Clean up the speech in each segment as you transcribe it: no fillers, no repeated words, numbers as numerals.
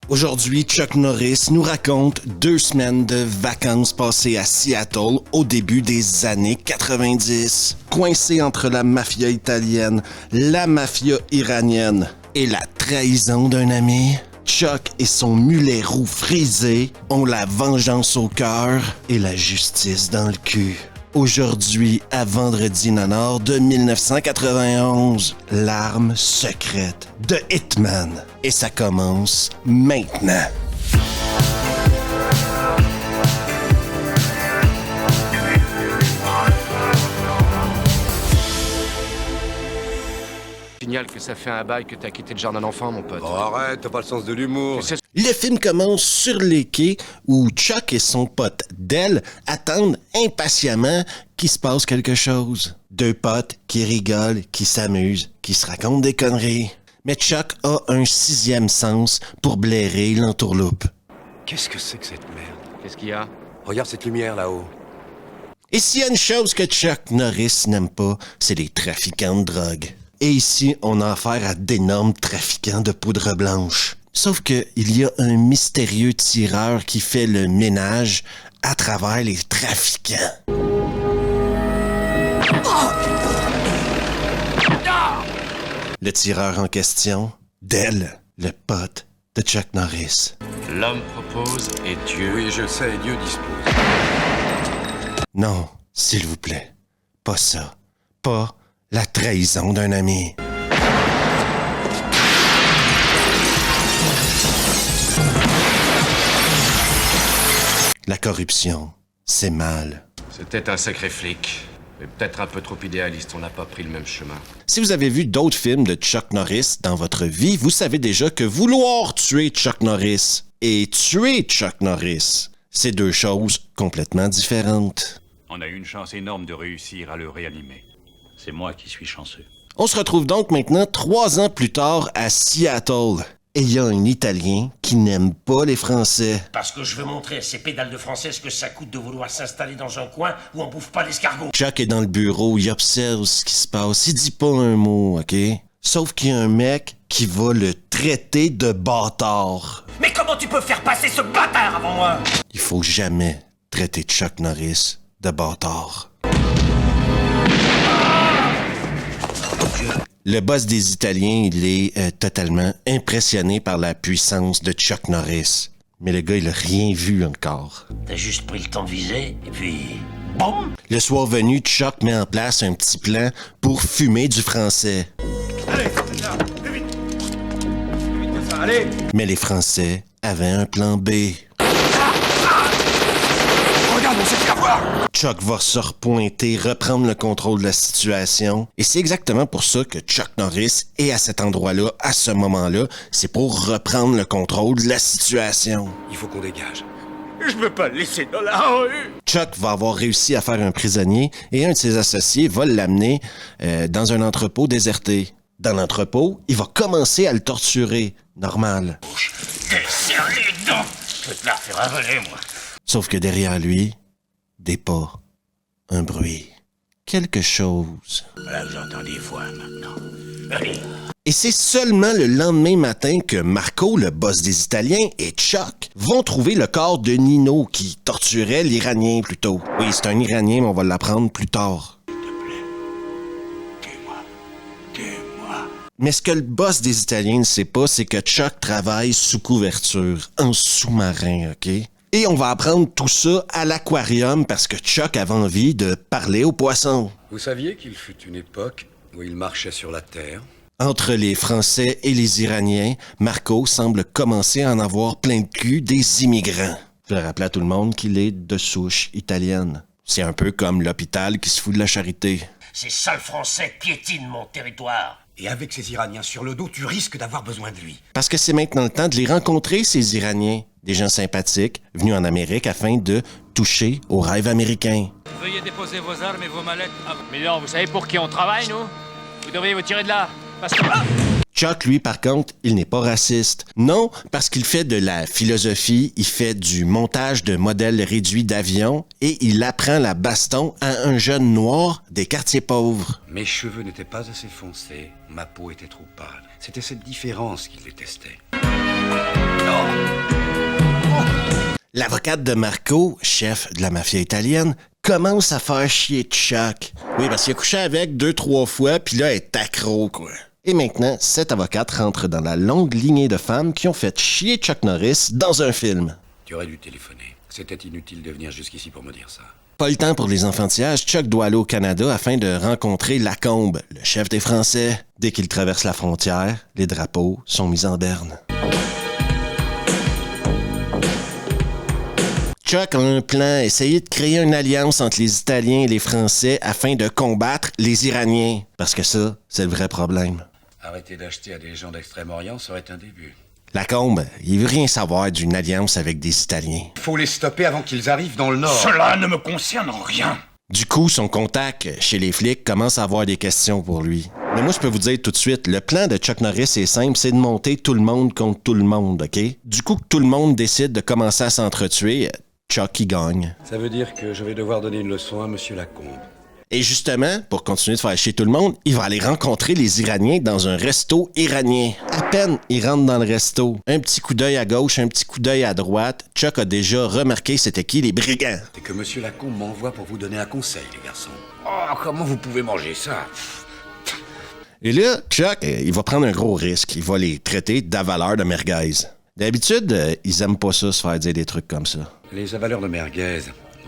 Aujourd'hui, Chuck Norris nous raconte 2 semaines de vacances passées à Seattle au début des années 90. Coincé entre la mafia italienne, la mafia iranienne et la trahison d'un ami, Chuck et son mulet roux frisé ont la vengeance au cœur et la justice dans le cul. Aujourd'hui, à Vendredi Nanar de 1991, l'arme secrète de Hitman. Et ça commence maintenant. Signale que ça fait un bail que t'as quitté le jardin d'enfants, mon pote. Oh, arrête, t'as pas le sens de l'humour. Le film commence sur les quais où Chuck et son pote Del attendent impatiemment qu'il se passe quelque chose. 2 potes qui rigolent, qui s'amusent, qui se racontent des conneries. Mais Chuck a un 6e sens pour blairer l'entourloupe. Qu'est-ce que c'est que cette merde? Qu'est-ce qu'il y a? Regarde cette lumière là-haut. Et s'il y a une chose que Chuck Norris n'aime pas, c'est les trafiquants de drogue. Et ici, on a affaire à d'énormes trafiquants de poudre blanche. Sauf que il y a un mystérieux tireur qui fait le ménage à travers les trafiquants. Le tireur en question, Del, le pote de Chuck Norris. L'homme propose et Dieu... Oui, je sais, Dieu dispose. Non, s'il vous plaît, pas ça. Pas la trahison d'un ami. La corruption, c'est mal. C'était un sacré flic. Mais peut-être un peu trop idéaliste, on n'a pas pris le même chemin. Si vous avez vu d'autres films de Chuck Norris dans votre vie, vous savez déjà que vouloir tuer Chuck Norris et tuer Chuck Norris, c'est 2 choses complètement différentes. On a eu une chance énorme de réussir à le réanimer. C'est moi qui suis chanceux. On se retrouve donc maintenant 3 ans plus tard à Seattle. Et il y a un Italien qui n'aime pas les Français. Parce que je veux montrer à ces pédales de français ce que ça coûte de vouloir s'installer dans un coin où on bouffe pas l'escargot. Chuck est dans le bureau, il observe ce qui se passe, il dit pas un mot, OK? Sauf qu'il y a un mec qui va le traiter de bâtard. Mais comment tu peux faire passer ce bâtard avant moi? Il faut jamais traiter Chuck Norris de bâtard. Le boss des Italiens, il est totalement impressionné par la puissance de Chuck Norris. Mais le gars, il a rien vu encore. T'as juste pris le temps de viser, et puis... Boum! Le soir venu, Chuck met en place un petit plan pour fumer du français. Allez, là, plus vite! Plus vite que ça, allez! Mais les Français avaient un plan B. Regarde, on s'est fait avoir! Chuck va se repointer, reprendre le contrôle de la situation. Et c'est exactement pour ça que Chuck Norris est à cet endroit-là, à ce moment-là. C'est pour reprendre le contrôle de la situation. Il faut qu'on dégage. Je peux pas le laisser dans la rue! Chuck va avoir réussi à faire un prisonnier et un de ses associés va l'amener dans un entrepôt déserté. Dans l'entrepôt, il va commencer à le torturer. Normal. Serre les dents! Je peux te la faire avaler, moi. Sauf que derrière lui, des pas, un bruit, quelque chose. Voilà que j'entends des voix, maintenant. Allez! Et c'est seulement le lendemain matin que Marco, le boss des Italiens, et Chuck vont trouver le corps de Nino qui torturait l'Iranien plus tôt. Oui, c'est un Iranien, mais on va l'apprendre plus tard. Mais ce que le boss des Italiens ne sait pas, c'est que Chuck travaille sous couverture, en sous-marin, OK? Et on va apprendre tout ça à l'aquarium parce que Chuck avait envie de parler aux poissons. Vous saviez qu'il fut une époque où il marchait sur la terre? Entre les Français et les Iraniens, Marco semble commencer à en avoir plein de cul des immigrants. Je vais rappeler à tout le monde qu'il est de souche italienne. C'est un peu comme l'hôpital qui se fout de la charité. Ces sales Français piétinent mon territoire. Et avec ces Iraniens sur le dos, tu risques d'avoir besoin de lui. Parce que c'est maintenant le temps de les rencontrer, ces Iraniens. Des gens sympathiques, venus en Amérique afin de toucher au rêve américain. Veuillez déposer vos armes et vos mallettes. Mais non, vous savez pour qui on travaille, nous? Vous devriez vous tirer de là. Parce que... Chuck, lui, par contre, il n'est pas raciste. Non, parce qu'il fait de la philosophie, il fait du montage de modèles réduits d'avions et il apprend la baston à un jeune noir des quartiers pauvres. Mes cheveux n'étaient pas assez foncés, ma peau était trop pâle. C'était cette différence qu'il détestait. Non! L'avocate de Marco, chef de la mafia italienne, commence à faire chier Chuck. Oui, parce qu'il a couché avec 2-3 fois, puis là, elle est accro, quoi. Et maintenant, cette avocate rentre dans la longue lignée de femmes qui ont fait chier Chuck Norris dans un film. Tu aurais dû téléphoner. C'était inutile de venir jusqu'ici pour me dire ça. Pas le temps pour les enfantillages, Chuck doit aller au Canada afin de rencontrer Lacombe, le chef des Français. Dès qu'il traverse la frontière, les drapeaux sont mis en berne. Chuck a un plan, essayer de créer une alliance entre les Italiens et les Français afin de combattre les Iraniens. Parce que ça, c'est le vrai problème. Arrêter d'acheter à des gens d'Extrême-Orient serait un début. Lacombe, il veut rien savoir d'une alliance avec des Italiens. Il faut les stopper avant qu'ils arrivent dans le nord. Cela ne me concerne en rien. Du coup, son contact chez les flics commence à avoir des questions pour lui. Mais moi, je peux vous dire tout de suite, le plan de Chuck Norris est simple, c'est de monter tout le monde contre tout le monde, OK? Du coup, que tout le monde décide de commencer à s'entretuer, Chuck y gagne. Ça veut dire que je vais devoir donner une leçon à Monsieur Lacombe. Et justement, pour continuer de faire chier tout le monde, il va aller rencontrer les Iraniens dans un resto iranien. À peine il rentre dans le resto, un petit coup d'œil à gauche, un petit coup d'œil à droite, Chuck a déjà remarqué c'était qui les brigands. C'est que Monsieur Lacombe m'envoie pour vous donner un conseil, les garçons. Oh, comment vous pouvez manger ça? Et là, Chuck, il va prendre un gros risque. Il va les traiter d'avaleurs de merguez. D'habitude, ils aiment pas ça, se faire dire des trucs comme ça. Les avaleurs de merguez,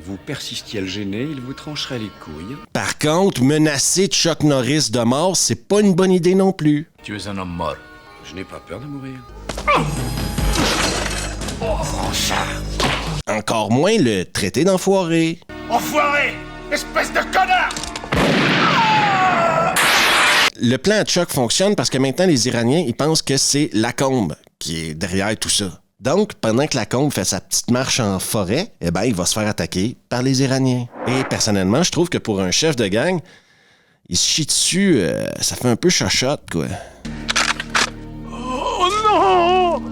vous persistiez à le gêner, il vous trancherait les couilles. Par contre, menacer Chuck Norris de mort, c'est pas une bonne idée non plus. Tu es un homme mort. Je n'ai pas peur de mourir. Encore moins le traiter d'enfoiré. Enfoiré! Espèce de connard! Le plan à Chuck fonctionne parce que maintenant, les Iraniens, ils pensent que c'est Lacombe qui est derrière tout ça. Donc, pendant que Lacombe fait sa petite marche en forêt, eh ben, il va se faire attaquer par les Iraniens. Et personnellement, je trouve que pour un chef de gang, il se chie dessus, ça fait un peu chochotte, quoi. Oh non!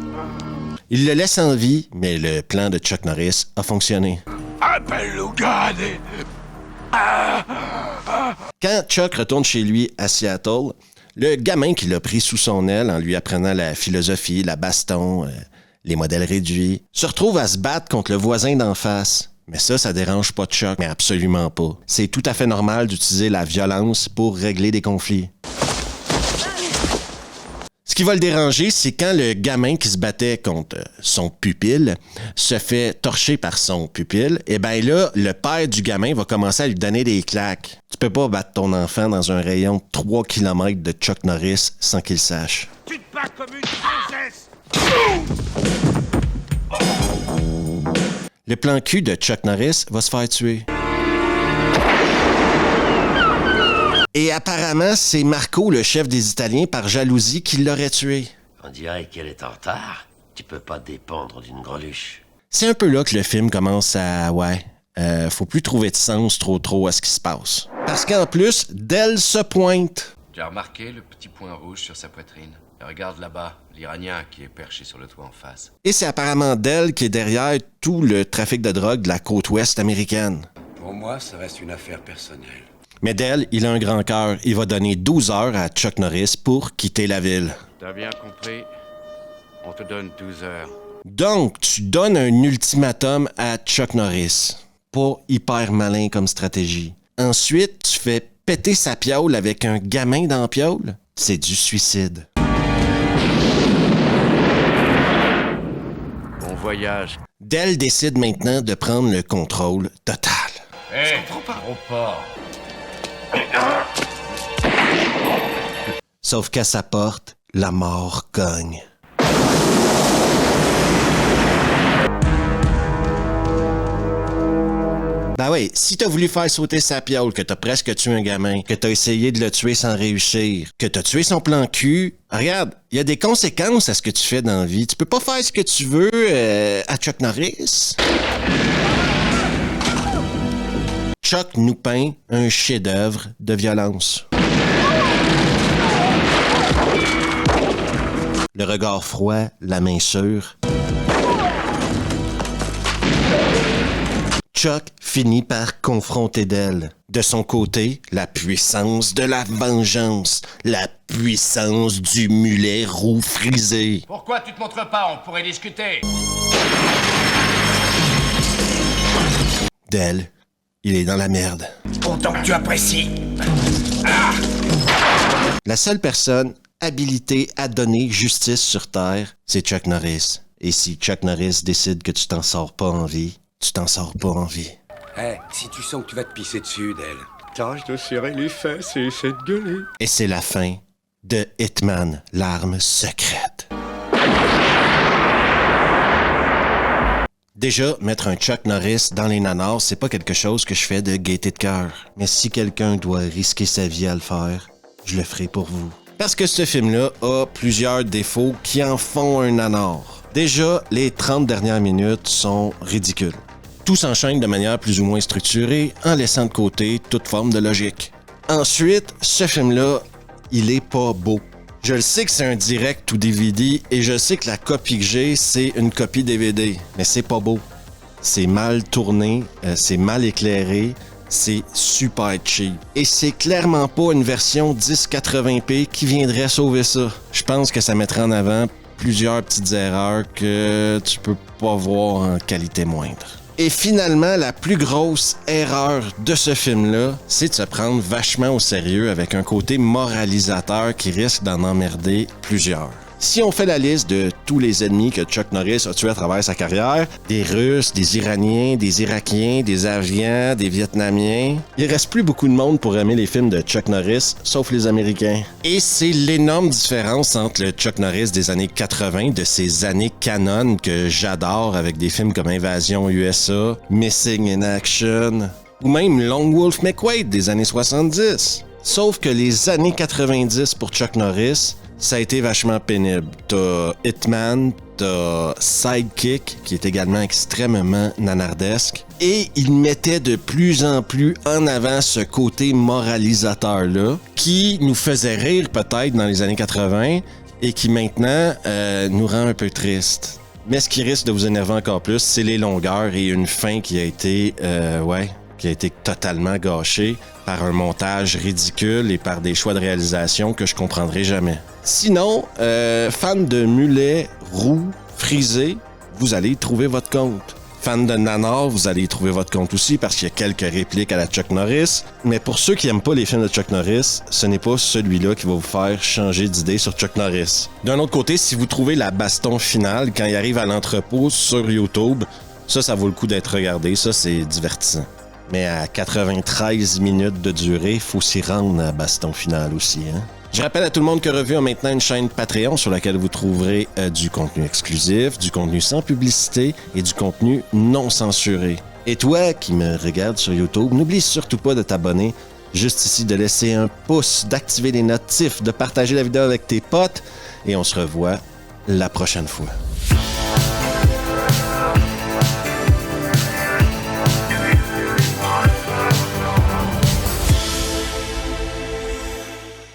Il le laisse en vie, mais le plan de Chuck Norris a fonctionné. Appelle-le gars des... Quand Chuck retourne chez lui à Seattle, le gamin qui l'a pris sous son aile en lui apprenant la philosophie, la baston, les modèles réduits, se retrouve à se battre contre le voisin d'en face. Mais ça dérange pas Chuck, mais absolument pas. C'est tout à fait normal d'utiliser la violence pour régler des conflits. Ce qui va le déranger, c'est quand le gamin qui se battait contre son pupille se fait torcher par son pupille, et ben là, le père du gamin va commencer à lui donner des claques. Tu peux pas battre ton enfant dans un rayon de 3 km de Chuck Norris sans qu'il sache. Tu te bats comme une princesse! Le plan cul de Chuck Norris va se faire tuer. Et apparemment, c'est Marco, le chef des Italiens, par jalousie, qui l'aurait tué. On dirait qu'elle est en retard. Tu peux pas dépendre d'une greluche. C'est un peu là que le film commence à... faut plus trouver de sens trop à ce qui se passe. Parce qu'en plus, Del se pointe. Tu as remarqué le petit point rouge sur sa poitrine? Et regarde là-bas, l'Iranien qui est perché sur le toit en face. Et c'est apparemment Del qui est derrière tout le trafic de drogue de la côte ouest américaine. Pour moi, ça reste une affaire personnelle. Mais Del, il a un grand cœur. Il va donner 12 heures à Chuck Norris pour quitter la ville. T'as bien compris? On te donne 12 heures. Donc, tu donnes un ultimatum à Chuck Norris. Pas hyper malin comme stratégie. Ensuite, tu fais péter sa piaule avec un gamin dans la piaule. C'est du suicide. Bon voyage. Del décide maintenant de prendre le contrôle total. Hé, gros porc. Sauf qu'à sa porte, la mort cogne. Ben oui, si t'as voulu faire sauter sa piole, que t'as presque tué un gamin, que t'as essayé de le tuer sans réussir, que t'as tué son plan cul, regarde, il y a des conséquences à ce que tu fais dans la vie. Tu peux pas faire ce que tu veux à Chuck Norris. Chuck nous peint un chef-d'œuvre de violence. Le regard froid, la main sûre. Chuck finit par confronter Del. De son côté, la puissance de la vengeance, la puissance du mulet roux frisé. Pourquoi tu te montres pas? On pourrait discuter. Del, il est dans la merde. Autant que tu apprécies. La seule personne habilitée à donner justice sur Terre, c'est Chuck Norris. Et si Chuck Norris décide que tu t'en sors pas en vie, tu t'en sors pas en vie. Si tu sens que tu vas te pisser dessus, Del. Tâche de serrer les fesses et essaie de gueuler. Et c'est la fin de Hitman, l'arme secrète. Déjà, mettre un Chuck Norris dans les nanars, c'est pas quelque chose que je fais de gaieté de cœur. Mais si quelqu'un doit risquer sa vie à le faire, je le ferai pour vous. Parce que ce film-là a plusieurs défauts qui en font un nanar. Déjà, les 30 dernières minutes sont ridicules. Tout s'enchaîne de manière plus ou moins structurée en laissant de côté toute forme de logique. Ensuite, ce film-là, il est pas beau. Je le sais que c'est un direct ou DVD et je sais que la copie que j'ai, c'est une copie DVD, mais c'est pas beau. C'est mal tourné, c'est mal éclairé, c'est super cheap. Et c'est clairement pas une version 1080p qui viendrait sauver ça. Je pense que ça mettrait en avant plusieurs petites erreurs que tu peux pas voir en qualité moindre. Et finalement, la plus grosse erreur de ce film-là, c'est de se prendre vachement au sérieux avec un côté moralisateur qui risque d'en emmerder plusieurs. Si on fait la liste de tous les ennemis que Chuck Norris a tués à travers sa carrière, des Russes, des Iraniens, des Irakiens, des Afghans, des Vietnamiens, il reste plus beaucoup de monde pour aimer les films de Chuck Norris, sauf les Américains. Et c'est l'énorme différence entre le Chuck Norris des années 80, de ces années canon que j'adore avec des films comme Invasion USA, Missing in Action, ou même Lone Wolf McQuade des années 70. Sauf que les années 90 pour Chuck Norris, ça a été vachement pénible. T'as Hitman, t'as Sidekick, qui est également extrêmement nanardesque. Et il mettait de plus en plus en avant ce côté moralisateur-là, qui nous faisait rire peut-être dans les années 80, et qui maintenant nous rend un peu tristes. Mais ce qui risque de vous énerver encore plus, c'est les longueurs et une fin qui a été totalement gâchée par un montage ridicule et par des choix de réalisation que je comprendrai jamais. Sinon, fan de mulets roux, frisés, vous allez y trouver votre compte. Fan de nanar, vous allez y trouver votre compte aussi parce qu'il y a quelques répliques à la Chuck Norris. Mais pour ceux qui n'aiment pas les films de Chuck Norris, ce n'est pas celui-là qui va vous faire changer d'idée sur Chuck Norris. D'un autre côté, si vous trouvez la baston finale quand il arrive à l'entrepôt sur YouTube, ça vaut le coup d'être regardé, ça c'est divertissant. Mais à 93 minutes de durée, faut s'y rendre à baston final aussi, hein? Je rappelle à tout le monde que Revue a maintenant une chaîne Patreon sur laquelle vous trouverez du contenu exclusif, du contenu sans publicité et du contenu non censuré. Et toi qui me regardes sur YouTube, n'oublie surtout pas de t'abonner, juste ici de laisser un pouce, d'activer les notifs, de partager la vidéo avec tes potes et on se revoit la prochaine fois.